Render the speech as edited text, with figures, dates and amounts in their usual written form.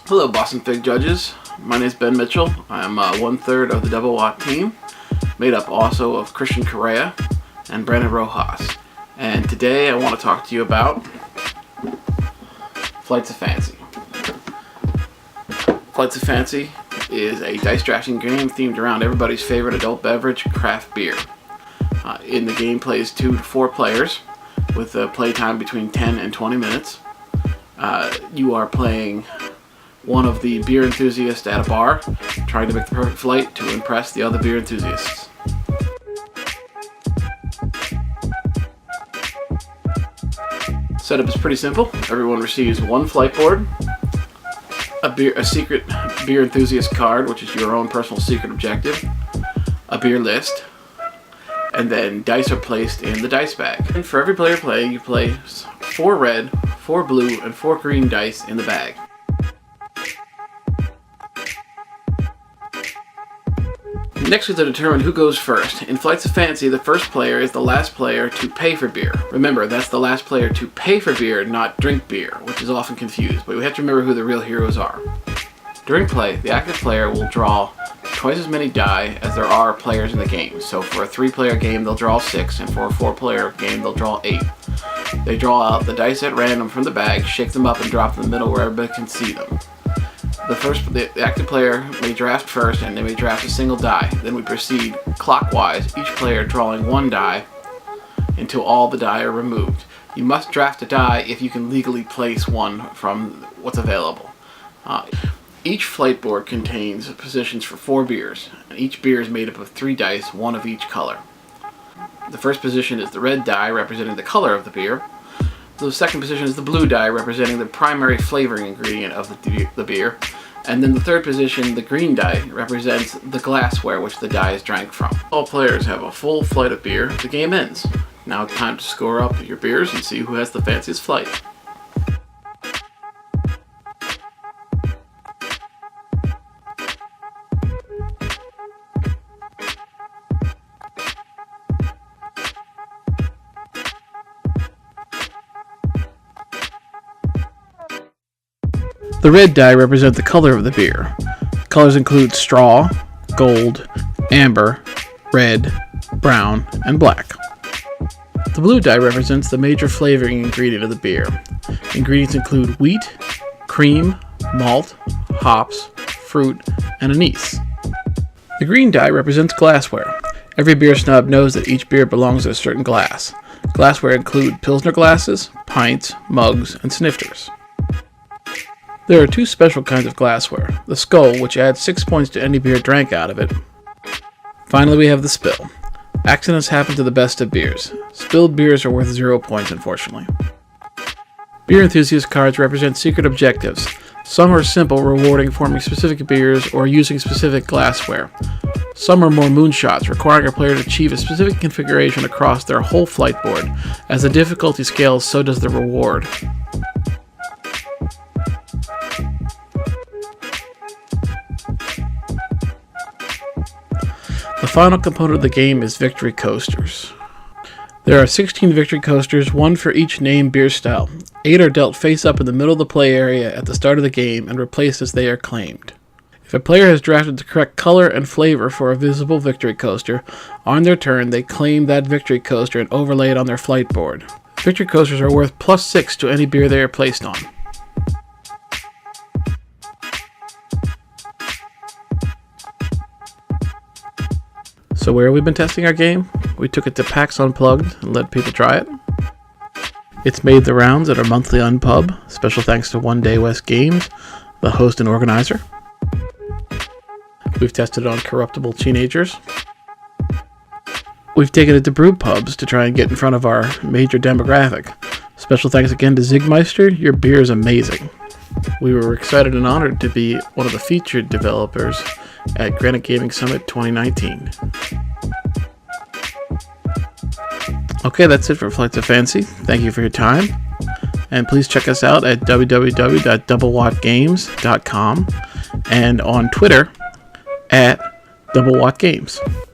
Hello, Boston Fig judges. My name is Ben Mitchell. I'm 1/3 of the Double Watt team, made up also of Christian Correa and Brandon Rojas. And today I want to talk to you about Flights of Fancy. Flights of Fancy is a dice drafting game themed around everybody's favorite adult beverage, craft beer. In the game plays 2 to 4 players with a play time between 10 and 20 minutes. You are playing one of the beer enthusiasts at a bar, trying to make the perfect flight to impress the other beer enthusiasts. Setup is pretty simple. Everyone receives one flight board, a secret beer enthusiast card, which is your own personal secret objective, a beer list, and then dice are placed in the dice bag. And for every player playing, you place 4 red, 4 blue, and 4 green dice in the bag. Next, we have to determine who goes first. In Flights of Fancy, the first player is the last player to pay for beer. Remember, that's the last player to pay for beer, not drink beer, which is often confused, but we have to remember who the real heroes are. During play, the active player will draw twice as many die as there are players in the game. So for a 3-player game, they'll draw 6, and for a 4-player game, they'll draw 8. They draw out the dice at random from the bag, shake them up, and drop them in the middle where everybody can see them. The active player may draft first, and they may draft a single die. Then we proceed clockwise, each player drawing 1 die until all the die are removed. You must draft a die if you can legally place one from what's available. Each flight board contains positions for 4 beers, and each beer is made up of 3 dice, 1 of each color. The first position is the red die, representing the color of the beer. The second position is the blue die, representing the primary flavoring ingredient of the beer. And then the third position, the green die, represents the glassware which the die is drank from. All players have a full flight of beer. The game ends. Now it's time to score up your beers and see who has the fanciest flight. The red die represent the color of the beer. Colors include straw, gold, amber, red, brown, and black. The blue die represents the major flavoring ingredient of the beer. Ingredients include wheat, cream, malt, hops, fruit, and anise. The green die represents glassware. Every beer snob knows that each beer belongs to a certain glass. Glassware include Pilsner glasses, pints, mugs, and snifters. There are 2 special kinds of glassware. The skull, which adds 6 points to any beer drank out of it. Finally, we have the spill. Accidents happen to the best of beers. Spilled beers are worth 0 points, unfortunately. Beer enthusiast cards represent secret objectives. Some are simple, rewarding forming specific beers or using specific glassware. Some are more moonshots, requiring a player to achieve a specific configuration across their whole flight board. As the difficulty scales, so does the reward. The final component of the game is victory coasters. There are 16 victory coasters, 1 for each named beer style. 8 are dealt face up in the middle of the play area at the start of the game and replaced as they are claimed. If a player has drafted the correct color and flavor for a visible victory coaster, on their turn they claim that victory coaster and overlay it on their flight board. Victory coasters are worth +6 to any beer they are placed on. So where have we been testing our game? We took it to PAX Unplugged and let people try it. It's made the rounds at our monthly Unpub. Special thanks to One Day West Games, the host and organizer. We've tested it on corruptible teenagers. We've taken it to brew pubs to try and get in front of our major demographic. Special thanks again to Zigmeister. Your beer is amazing. We were excited and honored to be one of the featured developers at Granite Gaming Summit 2019. Okay, that's it for Flights of Fancy. Thank you for your time. And please check us out at www.doublewattgames.com and on Twitter at DoubleWattGames.